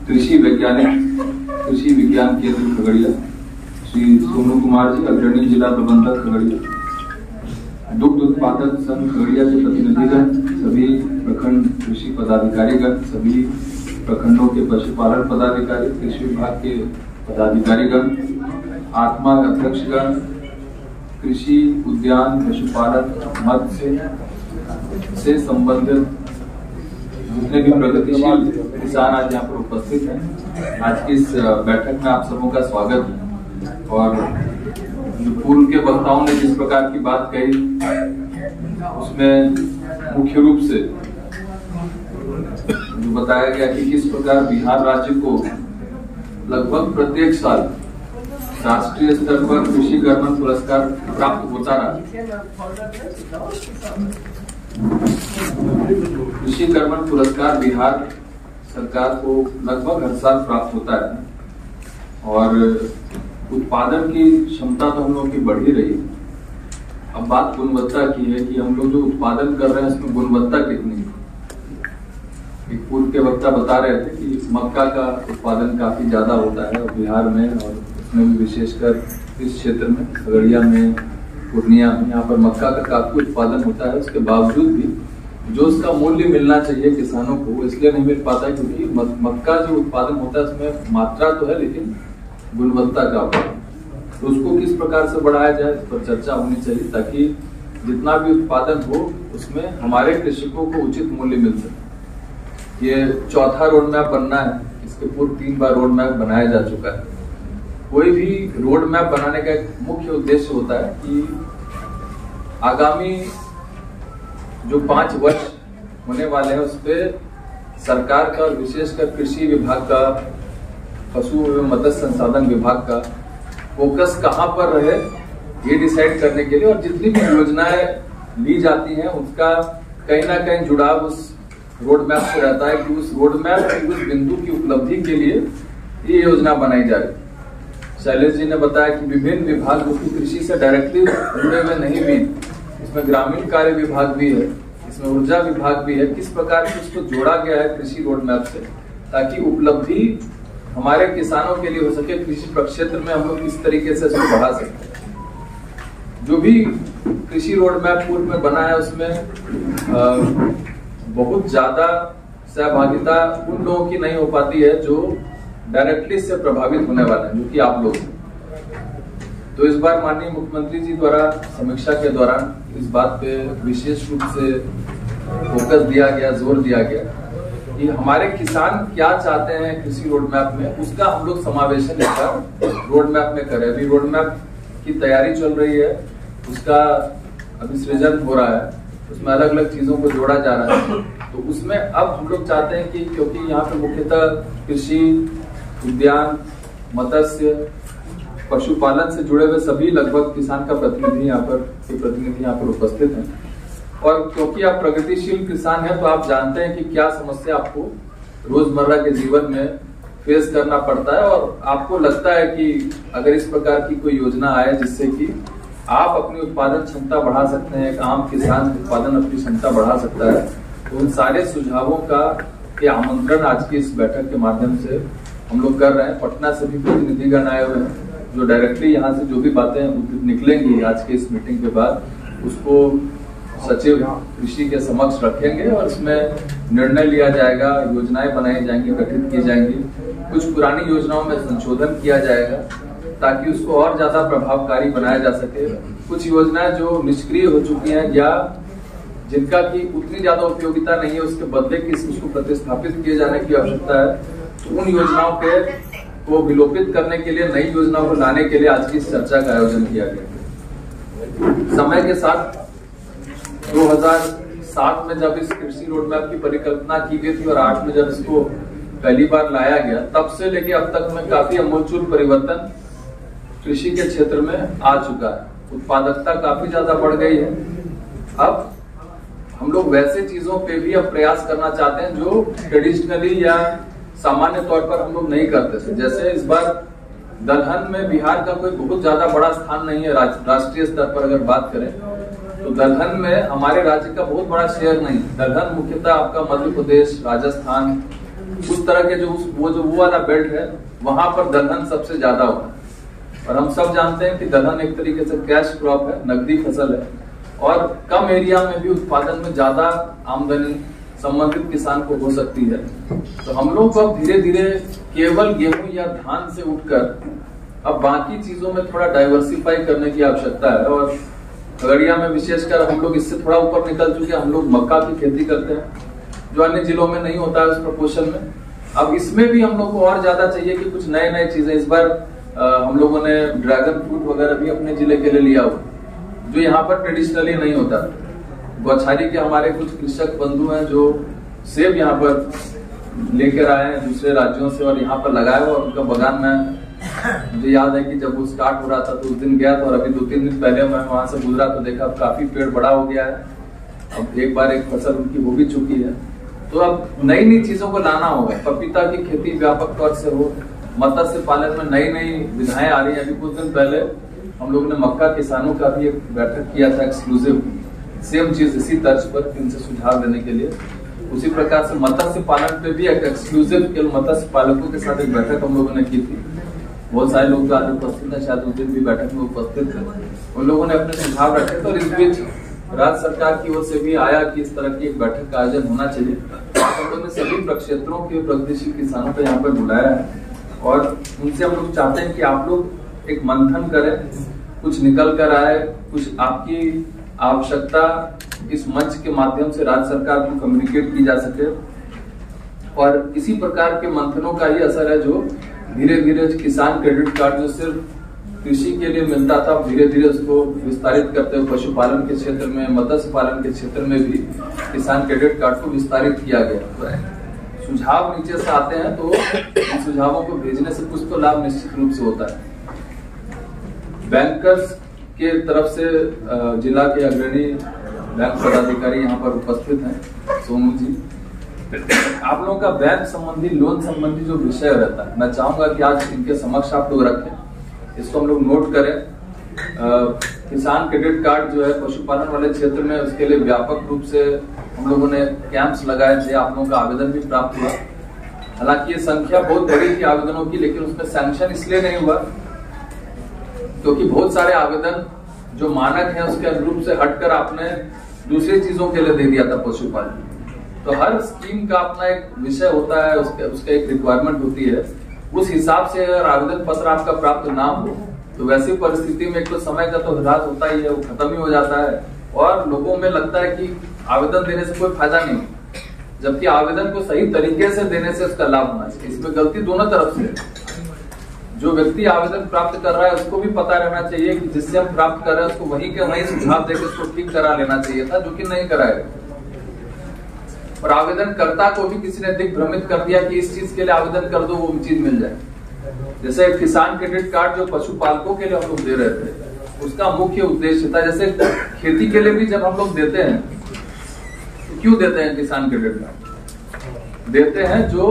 कृषि वैज्ञानिक कृषि विज्ञान केंद्र खगड़िया श्री सोनू कुमार जी, अग्रणी जिला प्रबंधक खगड़िया, दुग्ध उत्पादक संघ खगड़िया के प्रतिनिधिगण, सभी प्रखंड कृषि पदाधिकारीगण, सभी प्रखंडों के पशुपालन पदाधिकारी, कृषि विभाग के पदाधिकारीगण, आत्मा अध्यक्षगण, कृषि उद्यान पशुपालन मत्स्य से संबंधित जितने भी प्रगतिशील किसान आज यहाँ पर उपस्थित हैं, आज की इस बैठक में आप सबों का स्वागत है। और जो पूर्व के वक्ताओं ने जिस प्रकार की बात कही उसमें मुख्य रूप से जो बताया गया कि किस प्रकार बिहार राज्य को लगभग प्रत्येक साल राष्ट्रीय स्तर पर कृषि कर्मण पुरस्कार प्राप्त होता रहा। कृषि कर्मण पुरस्कार बिहार सरकार को लगभग हर साल प्राप्त होता है और उत्पादन की क्षमता तो हम लोगों की बढ़ ही रही है। अब बात गुणवत्ता की है कि हम लोग जो उत्पादन कर रहे हैं उसमें गुणवत्ता कितनी है। एक पूर्व के वक्ता बता रहे थे कि मक्का का उत्पादन काफी ज्यादा होता है बिहार में, और उसमें भी विशेषकर इस क्षेत्र में खगड़िया में, पूर्णिया में, यहाँ पर मक्का का काफी उत्पादन होता है। उसके बावजूद भी जो उसका मूल्य मिलना चाहिए किसानों को इसलिए नहीं मिल पाता, क्योंकि मक्का जो उत्पादन होता है उसमें मात्रा तो है लेकिन गुणवत्ता का अभाव। तो उसको किस प्रकार से बढ़ाया जाए इस पर चर्चा होनी चाहिए, ताकि जितना भी उत्पादन हो उसमें हमारे कृषकों को उचित मूल्य मिल सके। ये चौथा रोड मैप बनना है, इसके पूर्व 3 बार रोड मैप बनाया जा चुका है। कोई भी रोड मैप बनाने का एक मुख्य उद्देश्य होता है कि आगामी जो 5 वर्ष होने वाले हैं उस पर सरकार का और विशेषकर कृषि विभाग का, पशु एवं मत्स्य संसाधन विभाग का फोकस कहां पर रहे ये डिसाइड करने के लिए, और जितनी भी योजनाएं ली जाती हैं उसका कहीं ना कहीं जुड़ाव उस रोड मैप से रहता है कि उस रोड मैप की उस बिंदु की उपलब्धि के लिए ये योजना बनाई जा रही। शैलेश जी ने बताया कि विभिन्न विभाग जो कि कृषि से डायरेक्टली जुड़े हुए नहीं भी, इसमें ग्रामीण कार्य विभाग भी है, इसमें ऊर्जा विभाग भी है, किस प्रकार से उसको जोड़ा गया है कृषि रोड मैप से, ताकि उपलब्धि हमारे किसानों के लिए हो सके। कृषि प्रक्षेत्र में हम लोग किस तरीके से इसको बढ़ा सकते हैं। जो भी कृषि रोड मैप पूर्व में बना है उसमें बहुत ज्यादा सहभागिता उन लोगों की नहीं हो पाती है जो डायरेक्टली इससे प्रभावित होने वाले हैं, जो कि आप लोग। तो इस बार माननीय मुख्यमंत्री जी द्वारा समीक्षा के दौरान इस बात पे विशेष रूप से फोकस दिया गया, जोर दिया गया कि हमारे किसान क्या चाहते हैं कृषि रोड मैप में, उसका हम लोग समावेशन रोड मैप में करें। अभी रोड मैप की तैयारी चल रही है, उसका अभी सृजन हो रहा है, उसमें अलग अलग चीजों को जोड़ा जा रहा है। तो उसमें अब हम लोग चाहते हैं कि क्योंकि यहाँ पे मुख्यतः कृषि, उद्यान, मत्स्य, पशुपालन से जुड़े हुए सभी लगभग किसान का प्रतिनिधि यहाँ पर उपस्थित हैं, और क्योंकि आप प्रगतिशील किसान हैं तो आप जानते हैं कि क्या समस्या आपको रोजमर्रा के जीवन में फेस करना पड़ता है, और आपको लगता है कि अगर इस प्रकार की कोई योजना आए जिससे कि आप अपनी उत्पादन क्षमता बढ़ा सकते हैं, एक आम किसान उत्पादन अपनी क्षमता बढ़ा सकता है, तो उन सारे सुझावों का के आमंत्रण आज की इस बैठक के माध्यम से हम लोग कर रहे हैं। पटना से भी प्रतिनिधिगण आए हुए हैं जो डायरेक्टली यहाँ से जो भी बातें निकलेंगी आज की इस मीटिंग के बाद उसको सचिव कृषि के समक्ष रखेंगे और इसमें निर्णय लिया जाएगा, योजनाएं बनाई जाएंगी, गठित की जाएंगी, कुछ पुरानी योजनाओं में संशोधन किया जाएगा ताकि उसको और ज्यादा प्रभावकारी बनाया जा सके। कुछ योजनाएं जो निष्क्रिय हो चुकी हैं या जिनका की उतनी ज्यादा उपयोगिता नहीं है उसके बदले किसी उसको प्रतिस्थापित किए जाने की आवश्यकता है, तो उन योजनाओं को विलोपित करने के लिए नई योजनाओं को लाने के लिए आज की इस चर्चा का आयोजन किया गया। समय के साथ 2007 में जब इस कृषि रोड मैप की परिकल्पना की गई थी और 8 में जब इसको पहली बार लाया गया, तब से लेके अब तक में काफी अमूलचूल परिवर्तन कृषि के क्षेत्र में आ चुका है। उत्पादकता काफी ज्यादा बढ़ गई है। अब हम लोग वैसे चीजों पे भी अब प्रयास करना चाहते हैं जो ट्रेडिशनली या सामान्य तौर पर हम लोग नहीं करते थे। जैसे इस बार दलहन में बिहार का कोई बहुत ज्यादा बड़ा स्थान नहीं है। राष्ट्रीय स्तर पर अगर बात करें तो दलहन में हमारे राज्य का बहुत बड़ा शेयर नहीं। दलहन मुख्यतः आपका मध्य प्रदेश, राजस्थान, उस तरह के वो वाला बेल्ट है, वहां पर दलहन सबसे ज्यादा होता है। और हम सब जानते हैं कि दलहन एक तरीके से कैश क्रॉप है, नकदी फसल है, और कम एरिया में भी उत्पादन में ज्यादा आमदनी संबंधित किसान को हो सकती है। तो हम लोग को अब धीरे धीरे केवल गेहूं या धान से उठकर अब बाकी चीजों में थोड़ा डाइवर्सिफाई करने की आवश्यकता है। और खगड़िया में विशेषकर हम लोग इससे थोड़ा ऊपर निकल चुके हैं। हम लोग मक्का की खेती करते हैं, जो अन्य जिलों में नहीं होता है उस प्रोपोर्शन में। अब इसमें भी हम लोग को और ज्यादा चाहिए कि कुछ नए नए चीजें। इस बार हम लोगों ने ड्रैगन फ्रूट वगैरह भी अपने जिले के लिए लिया हुआ, जो यहाँ पर ट्रेडिशनली नहीं होता। बौछारी के हमारे कुछ कृषक बंधु हैं जो सेब यहाँ पर लेकर आए हैं दूसरे राज्यों से और यहाँ पर लगाए हुए। उनका बगान में मुझे याद है कि जब वो स्टार्ट हो रहा था तो उस दिन गया था, और अभी 2-3 दिन पहले मैं वहां से गुजरा तो देखा काफी पेड़ बड़ा हो गया है। अब एक बार एक फसल उनकी हो भी चुकी है। तो अब नई नई चीजों को लाना होगा। पपीता की खेती व्यापक तौर से हो, मत्स्य पालन में नई नई विधाएं आ रही है। अभी कुछ दिन पहले हम लोग ने मक्का किसानों का भी एक बैठक किया था एक्सक्लूसिव, सेम चीज इसी तर्ज पर इनसे सुझाव देने के लिए। उसी प्रकार से मत्स्य पालन पे भी एक एक्सक्लूसिव मत्स्य पालकों के साथ एक बैठक हम लोगों ने की थी। बहुत सारे लोग आज उपस्थित हैं, शायद उस दिन भी बैठक में उपस्थित थे। उन लोगों ने अपने सुझाव रखे थे और इस बीच राज्य सरकार की ओर से भी आया कि इस तरह की एक बैठक का आयोजन होना चाहिए। हम लोगों ने सभी प्रक्षेत्रों के प्रगतिशील किसानों को यहाँ पर बुलाया है और उनसे हम लोग चाहते हैं कि आप लोग एक मंथन करें, कुछ निकल कर आए, कुछ आपकी आवश्यकता इस मंच के माध्यम से राज्य सरकार को कम्युनिकेट की जा सके। और इसी प्रकार के मंथनों का ही असर है जो धीरे धीरे किसान क्रेडिट कार्ड जो सिर्फ कृषि के लिए मिलता था, धीरे धीरे उसको विस्तारित करते हुए पशुपालन के क्षेत्र में, मत्स्य पालन के क्षेत्र में भी किसान क्रेडिट कार्ड को विस्तारित किया गया। सुझाव नीचे से आते हैं तो इन सुझावों को भेजने से कुछ तो लाभ निश्चित रूप से होता है। बैंकर्स के तरफ से जिला के अग्रणी बैंक पदाधिकारी यहाँ पर उपस्थित हैं, सोनू जी। आप लोगों का बैंक संबंधी, लोन संबंधी जो विषय रहता है, मैं चाहूंगा कि आज इनके समक्ष आप लोग रखें, इसको हम लोग नोट करें। किसान क्रेडिट कार्ड जो है पशुपालन वाले क्षेत्र में, उसके लिए व्यापक रूप से हम लोगों ने कैंप्स लगाए थे। आप लोगों का आवेदन भी प्राप्त हुआ। हालांकि ये संख्या बहुत बड़ी थी आवेदनों की, लेकिन उसमें सैंक्शन इसलिए नहीं हुआ क्योंकि बहुत सारे आवेदन जो मानक है उसके अनुरूप से हटकर आपने दूसरी चीजों के लिए दे दिया था पशुपालन। तो हर स्कीम का अपना एक विषय होता है, उसका एक रिक्वायरमेंट होती है। उस हिसाब से अगर आवेदन पत्र आपका प्राप्त ना हो तो वैसी परिस्थिति में एक तो समय का तो ह्रास होता ही है, वो खत्म ही हो जाता है और लोगों में लगता है कि आवेदन देने से कोई फायदा नहीं, जबकि आवेदन को सही तरीके से देने से उसका लाभ होना चाहिए। इसमें गलती दोनों तरफ से, जो व्यक्ति आवेदन प्राप्त कर रहा है उसको भी पता रहना चाहिए कि जिससे हम प्राप्त कर रहे हैं उसको वहीं के वहीं सुझाव देकर उसको ठीक करा लेना चाहिए था, जो कि नहीं कराएगा। और आवेदनकर्ता को भी किसी ने दिग्भ्रमित कर दिया कि इस चीज के लिए आवेदन कर दो, वो चीज मिल जाए। जैसे किसान क्रेडिट कार्ड जो पशुपालकों के लिए हम लोग दे रहे थे, उसका मुख्य उद्देश्य था, जैसे खेती के लिए भी जब हम लोग देते हैं तो क्यों देते हैं किसान क्रेडिट कार्ड? देते हैं जो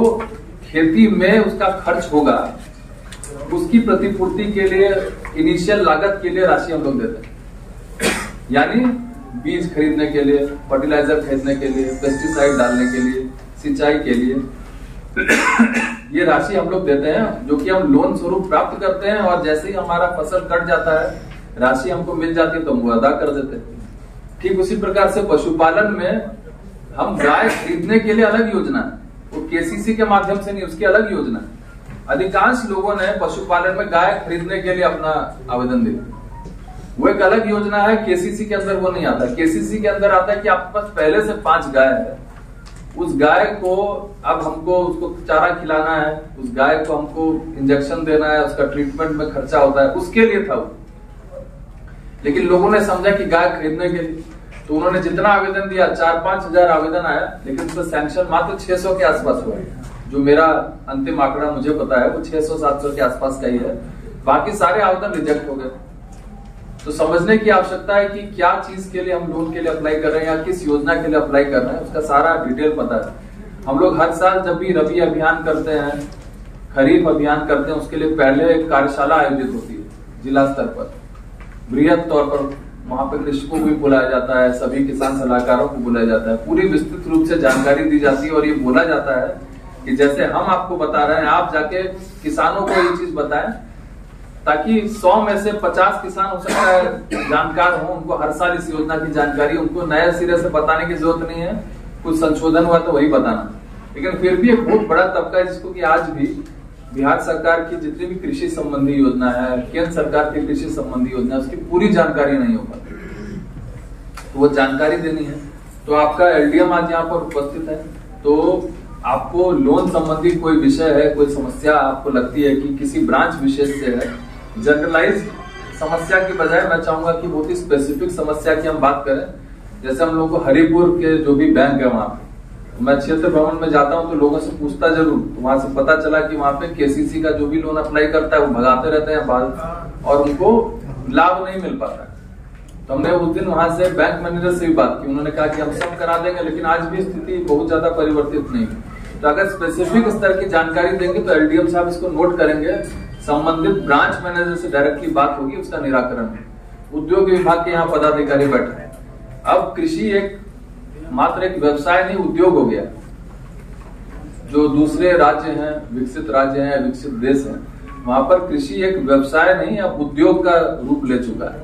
खेती में उसका खर्च होगा उसकी प्रतिपूर्ति के लिए, इनिशियल लागत के लिए राशि हम लोग देते हैं। यानी बीज खरीदने के लिए, फर्टिलाइजर खरीदने के लिए, पेस्टिसाइड डालने के लिए, सिंचाई के लिए ये राशि हम लोग देते हैं, जो कि हम लोन स्वरूप प्राप्त करते हैं। और जैसे ही हमारा फसल कट जाता है, राशि हमको मिल जाती है तो हम अदा कर देते हैं। ठीक उसी प्रकार से पशुपालन में हम गाय खरीदने के लिए अलग योजना है, वो केसीसी के माध्यम से नहीं, उसकी अलग योजना है। अधिकांश लोगों ने पशुपालन में गाय खरीदने के लिए अपना आवेदन दिया, वो एक अलग योजना है। केसीसी के अंदर वो नहीं आता। केसीसी के अंदर आता है कि आपके पास पहले से 5 गाय है, उस गाय को अब हमको उसको चारा खिलाना है, उस गाय को हमको इंजेक्शन देना है, उसका ट्रीटमेंट में खर्चा होता है, उसके लिए था वो। लेकिन लोगों ने समझा कि गाय खरीदने के लिए, तो उन्होंने जितना आवेदन दिया 4-5 हजार आवेदन आया, लेकिन उसका सैंक्शन मात्र 600 के आसपास हुआ। जो मेरा अंतिम आंकड़ा मुझे पता है वो 600-700 के आसपास का ही है। बाकी सारे आवेदन रिजेक्ट हो गए। तो समझने की आवश्यकता है कि क्या चीज के लिए हम लोन के लिए अप्लाई कर रहे हैं या किस योजना के लिए अप्लाई कर रहे हैं, उसका सारा डिटेल पता है। हम लोग हर साल जब भी रबी अभियान करते हैं, खरीफ अभियान करते हैं, उसके लिए पहले एक कार्यशाला आयोजित होती है जिला स्तर पर, बृहद तौर पर। वहां पर कृषकों को भी बुलाया जाता है, सभी किसान सलाहकारों को बुलाया जाता है, पूरी विस्तृत रूप से जानकारी दी जाती है और ये बोला जाता है कि जैसे हम आपको बता रहे हैं, आप जाके किसानों को ये चीज बताएं, ताकि 100 में से 50 किसान हो सकता है जानकार हो, उनको हर साल इस योजना की जानकारी, उनको नए सिरे से बताने की जरूरत नहीं है, कुछ संशोधन हुआ तो वही बताना। लेकिन फिर भी एक बहुत बड़ा तबका है जिसको कि आज भी बिहार सरकार की जितनी भी कृषि संबंधी योजना है, केंद्र सरकार की कृषि संबंधी योजना, उसकी पूरी जानकारी नहीं हो पाती, तो वो जानकारी देनी है। तो आपका एलडीएम आज यहाँ पर उपस्थित है, तो आपको लोन संबंधी कोई विषय है, कोई समस्या आपको लगती है कि किसी ब्रांच विशेष से है, जनरलाइज समस्या की बजाय मैं चाहूंगा कि बहुत ही स्पेसिफिक समस्या की हम बात करें। जैसे हम लोग को हरिपुर के जो भी बैंक है वहां पे, मैं क्षेत्र भ्रमण में जाता हूं तो लोगों से पूछता जरूर, तो वहां से पता चला कि वहां पे केसीसी का जो भी लोन अप्लाई करता है वो भगाते रहते हैं बाल, और उनको लाभ नहीं मिल पाता है। तो हमने उस दिन वहां से बैंक मैनेजर से भी बात की, उन्होंने कहा कि हम सब करा देंगे, लेकिन आज भी स्थिति बहुत ज्यादा परिवर्तित नहीं। तो अगर स्पेसिफिक स्तर की जानकारी देंगे तो एलडीएम साहब इसको नोट करेंगे, संबंधित ब्रांच मैनेजर से डायरेक्टली बात होगी, उसका निराकरण है। उद्योग विभाग के यहाँ पदाधिकारी बैठे हैं। अब कृषि एक मात्र एक व्यवसाय नहीं, उद्योग हो गया। जो दूसरे राज्य हैं, विकसित राज्य हैं, विकसित देश हैं, वहां पर कृषि एक व्यवसाय नहीं, अब उद्योग का रूप ले चुका है।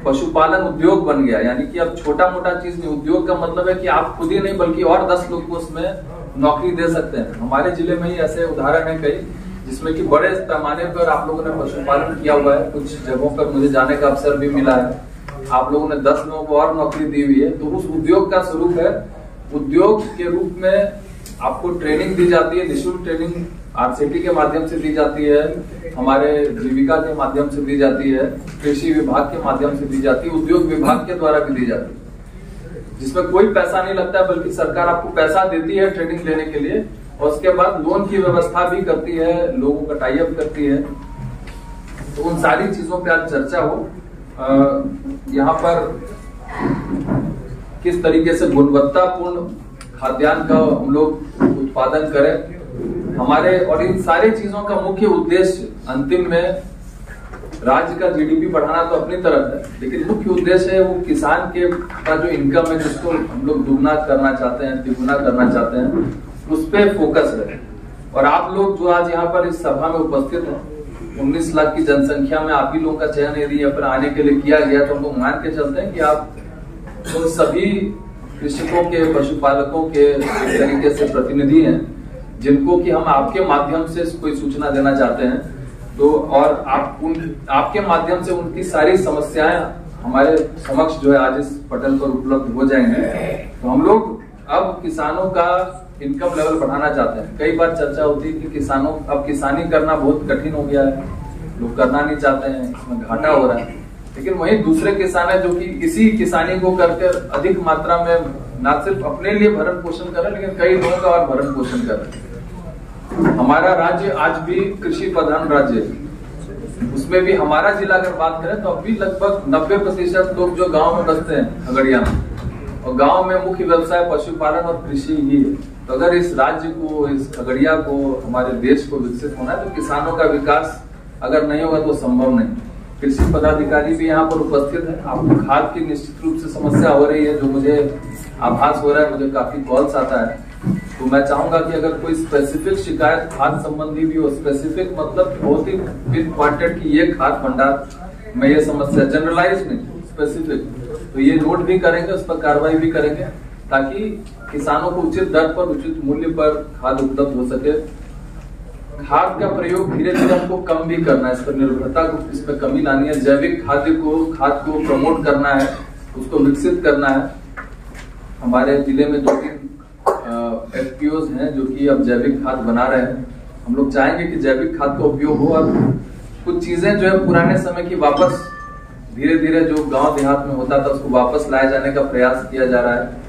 पशुपालन उद्योग बन गया, यानी कि अब छोटा मोटा चीज नहीं। उद्योग का मतलब है कि आप खुद ही नहीं बल्कि और 10 लोग को उसमें नौकरी दे सकते हैं। हमारे जिले में ही ऐसे उदाहरण है कई, जिसमें कि बड़े पैमाने पर आप लोगों ने पशुपालन किया हुआ है। कुछ जगहों पर मुझे जाने का अवसर भी मिला है, आप लोगों ने 10 लोगों को और नौकरी दी हुई है। तो उस उद्योग का स्वरूप है, उद्योग के रूप में आपको ट्रेनिंग दी जाती है, निःशुल्क ट्रेनिंग आरसीटी के माध्यम से दी जाती है, हमारे जीविका के माध्यम से दी जाती है, कृषि विभाग के माध्यम से दी जाती है, उद्योग विभाग के द्वारा भी दी जाती है, जिसमें कोई पैसा नहीं लगता है, बल्कि सरकार आपको पैसा देती है ट्रेनिंग लेने के लिए, और उसके बाद लोन की व्यवस्था भी करती है, लोगों का टाई अप करती है। तो उन सारी चीजों पे आज चर्चा हो। यहाँ पर किस तरीके से गुणवत्तापूर्ण खाद्यान्न का हम लोग उत्पादन करें हमारे, और इन सारी चीजों का मुख्य उद्देश्य अंतिम में राज्य का जीडीपी बढ़ाना तो अपनी तरफ है, लेकिन मुख्य उद्देश्य है वो किसान के का जो इनकम है, जिसको हम लोग दुगना करना चाहते हैं, तिगुना करना चाहते हैं, उस पे फोकस रहे। और आप लोग जो आज यहाँ पर इस सभा में उपस्थित हैं, 19 लाख की जनसंख्या में आप ही लोगों का चयन यदि यहाँ पर आने के लिए किया गया, तो हम लोग मान के चलते हैं कि आप तो सभी कृषकों के, पशुपालकों के एक तरीके से प्रतिनिधि हैं, जिनको कि हम आपके माध्यम से कोई सूचना देना चाहते हैं। तो और आपके माध्यम से उनकी सारी समस्याएं हमारे समक्ष जो है आज इस पटल पर उपलब्ध हो जाएंगे। तो हम लोग अब किसानों का इनकम लेवल बढ़ाना चाहते हैं। कई बार चर्चा होती है कि किसानों अब किसानी करना बहुत कठिन हो गया है, लोग करना नहीं चाहते हैं, इसमें घाटा हो रहा है। लेकिन वही दूसरे किसान है जो कि इसी किसानी को करके अधिक मात्रा में न सिर्फ अपने लिए भरण पोषण कर रहे हैं, लेकिन कई लोगों का और भरण पोषण कर रहे हैं। हमारा राज्य आज भी कृषि प्रधान राज्य है, उसमें भी हमारा जिला अगर बात करें तो अभी लगभग 90% लोग जो गाँव में बसते हैं खगड़िया में, और गांव में मुख्य व्यवसाय पशुपालन और कृषि ही है। तो अगर इस राज्य को, इस खगड़िया को, हमारे देश को विकसित होना है तो किसानों का विकास अगर नहीं होगा तो संभव नहीं। कृषि पदाधिकारी भी यहाँ पर उपस्थित है। आपको खाद की निश्चित रूप से समस्या हो रही है, जो मुझे आभास हो रहा है, मुझे काफी कॉल्स आता है। तो मैं चाहूंगा कि अगर कोई स्पेसिफिक शिकायत खाद संबंधी भी हो, स्पेसिफिक मतलब बहुत ही पिन पॉइंटेड की ये खाद भंडार में ये समस्या, जनरलाइज नहीं, स्पेसिफिक, तो ये नोट भी करेंगे, उस पर कार्रवाई भी करेंगे, ताकि किसानों को उचित दर पर, उचित मूल्य पर खाद उपलब्ध हो सके। खाद का प्रयोग धीरे धीरे हमको कम भी करना है, इस पर निर्भरता को, इस पर कमी लानी है। जैविक खाद को प्रमोट करना है, उसको विकसित करना है। हमारे जिले में 2-3 एफपीओज हैं जो कि अब जैविक खाद बना रहे हैं। हम लोग चाहेंगे कि जैविक खाद का उपयोग हो, और कुछ चीजें जो है पुराने समय की वापस धीरे धीरे जो गांव देहात में होता था उसको वापस लाए जाने का प्रयास किया जा रहा है।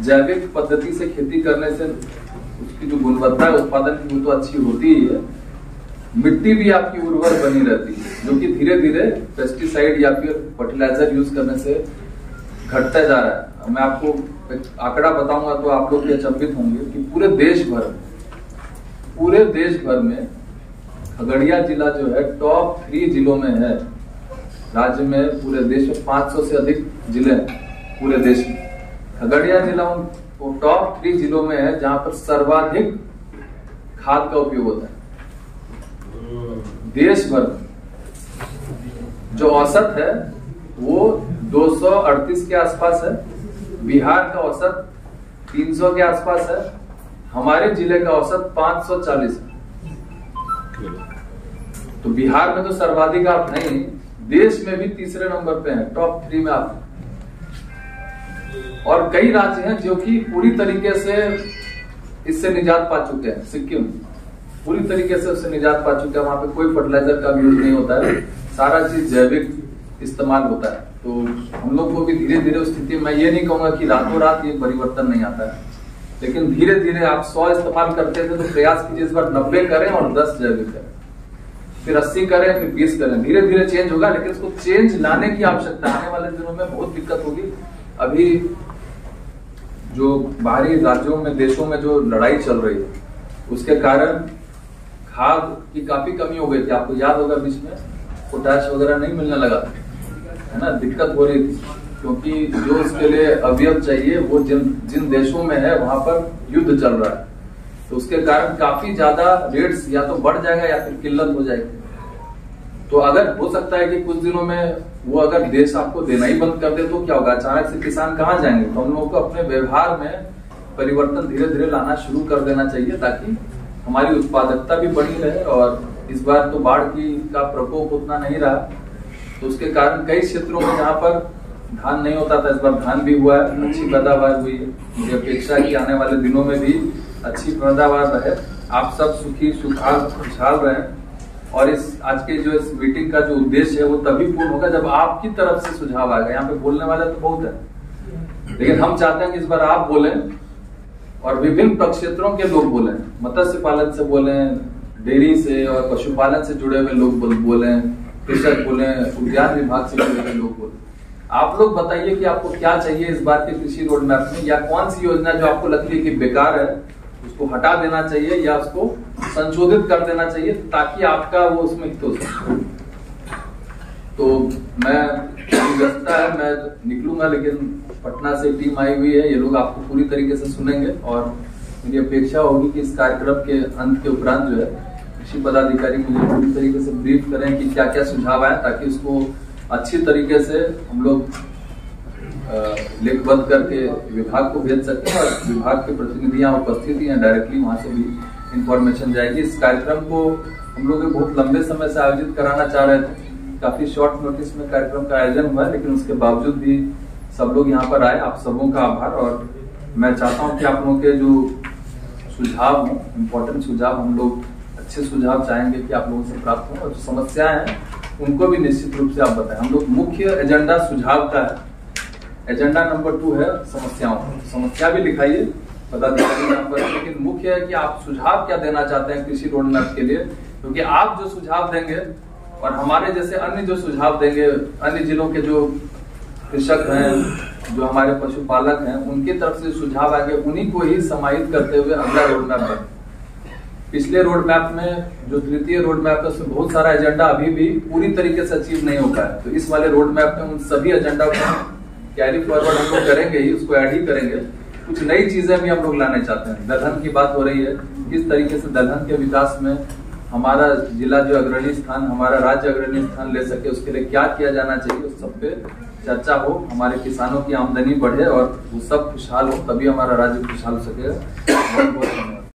जैविक पद्धति से खेती करने से उसकी जो गुणवत्ता है उत्पादन की वो तो अच्छी होती ही है, मिट्टी भी आपकी उर्वर बनी रहती है, जो कि धीरे धीरे पेस्टिसाइड या फिर फर्टिलाइजर यूज करने से घटता जा रहा है। मैं आपको एक आंकड़ा बताऊंगा तो आप लोग अचंभित होंगे कि पूरे देश भर में खगड़िया जिला जो है टॉप 3 जिलों में है। राज्य में पूरे देश में 500 से अधिक जिले हैं पूरे देश में। खगड़िया जिला टॉप 3 जिलों में है जहां पर सर्वाधिक खाद का उपयोग होता है। देश भर जो औसत है वो 238 के आसपास है, बिहार का औसत 300 के आसपास है, हमारे जिले का औसत 540 है। तो बिहार में तो सर्वाधिक आप नहीं, देश में भी तीसरे नंबर पे हैं, टॉप 3 में आप हैं। और कई राज्य हैं जो कि पूरी तरीके से इससे निजात पा चुके हैं। सिक्किम पूरी तरीके से उससे निजात पा चुका है, वहां पे कोई फर्टिलाइजर का यूज नहीं होता है, सारा चीज जैविक इस्तेमाल होता है। तो हम लोग को भी धीरे धीरे उस स्थिति, मैं ये नहीं कहूंगा कि रातों रात ये परिवर्तन नहीं आता है, लेकिन धीरे धीरे आप 100 इस्तेमाल करते थे तो प्रयास कीजिए इस बार 90 करें और 10 जैविक करें, फिर 80 करें, फिर 20 करें, धीरे धीरे चेंज होगा। लेकिन इसको चेंज लाने की आवश्यकता आने वाले दिनों में बहुत दिक्कत होगी। अभी जो बाहरी राज्यों में, देशों में जो लड़ाई चल रही है, उसके कारण खाद की काफी कमी हो गई थी। आपको याद होगा बीच में पोटाश वगैरह नहीं मिलने लगा था, है ना, दिक्कत हो रही थी, क्योंकि जो उसके लिए अवयव चाहिए वो जिन देशों में है वहां पर युद्ध चल रहा है। तो उसके कारण काफी ज्यादा रेट्स या तो बढ़ जाएगा या फिर किल्लत हो जाएगी। तो अगर हो सकता है कि कुछ दिनों में वो अगर देश आपको देना ही बंद कर दे तो क्या होगा, अचानक से किसान कहाँ जाएंगे। तो हम लोगों को अपने व्यवहार में परिवर्तन धीरे धीरे लाना शुरू कर देना चाहिए, ताकि हमारी उत्पादकता भी बनी रहे। और इस बार तो बाढ़ का प्रकोप उतना नहीं रहा, तो उसके कारण कई क्षेत्रों में जहाँ पर धान नहीं होता था, इस बार धान भी हुआ है, अच्छी पैदावार हुई है। मुझे अपेक्षा की आने वाले दिनों में भी अच्छी पैदावार रहे, आप सब सुखी खुशहाल रहे। और इस आज के जो इस मीटिंग का जो उद्देश्य है वो तभी पूर्ण होगा जब आपकी तरफ से सुझाव आएगा। यहाँ पे बोलने वाले तो बहुत है, लेकिन हम चाहते हैं कि इस बार आप बोलें और विभिन्न प्रक्षेत्रों के लोग बोलें, मत्स्य पालन से बोलें, डेयरी से और पशुपालन से जुड़े हुए लोग बोलें, कृषक बोलें, उद्यान विभाग से जुड़े हुए लोग बोलें। आप लोग बताइए कि आपको क्या चाहिए इस बार के कृषि रोड मैप में, या कौन सी योजना जो आपको लगती है कि बेकार है उसको हटा देना चाहिए या उसको संशोधित कर देना चाहिए, ताकि आपका वो उसमें हित हो सके। तो मैं व्यस्तता है, मैं निकलूंगा, लेकिन पटना से टीम आई हुई है, ये लोग आपको पूरी तरीके से सुनेंगे। और मेरी अपेक्षा होगी कि इस कार्यक्रम के अंत के उपरांत जो है कृषि पदाधिकारी मुझे पूरी तरीके से ब्रीफ करें कि क्या क्या सुझाव आए, ताकि उसको अच्छी तरीके से हम लोग लिखबद्ध करके विभाग को भेज सकते हैं, और विभाग के प्रतिनिधि यहाँ उपस्थित हैं, डायरेक्टली वहां से भी इंफॉर्मेशन जाएगी। इस कार्यक्रम को हम लोग बहुत लंबे समय से आयोजित कराना चाह रहे थे, काफी शॉर्ट नोटिस में कार्यक्रम का आयोजन हुआ है, लेकिन उसके बावजूद भी सब लोग यहाँ पर आए, आप सबों का आभार। और मैं चाहता हूँ कि आप लोगों के जो सुझाव हो, इम्पोर्टेंट सुझाव, हम लोग अच्छे सुझाव चाहेंगे कि आप लोगों से प्राप्त हो, और जो समस्याएं हैं उनको भी निश्चित रूप से आप बताएं। हम लोग मुख्य एजेंडा सुझाव का है, एजेंडा नंबर 2 है समस्याओं। समस्या भी लिखाइए पदाधिकारी यहाँ पर, लेकिन मुख्य है कि आप सुझाव क्या देना चाहते हैं कृषि रोड मैप के लिए, क्योंकि आप जो सुझाव देंगे और हमारे जैसे अन्य जो सुझाव देंगे, अन्य जिलों के जो कृषक हैं, जो हमारे पशुपालक हैं, उनकी तरफ से सुझाव आएंगे, उन्हीं को ही समाहित करते हुए अगला रोड मैप बने। पिछले रोड मैप में जो तृतीय रोड मैप है उसमें बहुत सारा एजेंडा अभी भी पूरी तरीके से अचीव नहीं हो पाया, तो इस वाले रोड मैप में उन सभी एजेंडा को कैरी फॉरवर्ड हम लोग करेंगे ही, उसको ऐड ही करेंगे। कुछ नई चीजें भी हम लोग लाने चाहते हैं। दलहन की बात हो रही है, किस तरीके से दलहन के विकास में हमारा जिला जो अग्रणी स्थान, हमारा राज्य अग्रणी स्थान ले सके, उसके लिए क्या किया जाना चाहिए, उस सब पे चर्चा हो, हमारे किसानों की आमदनी बढ़े और वो सब खुशहाल हो, तभी हमारा राज्य खुशहाल हो सकेगा। बहुत बहुत धन्यवाद।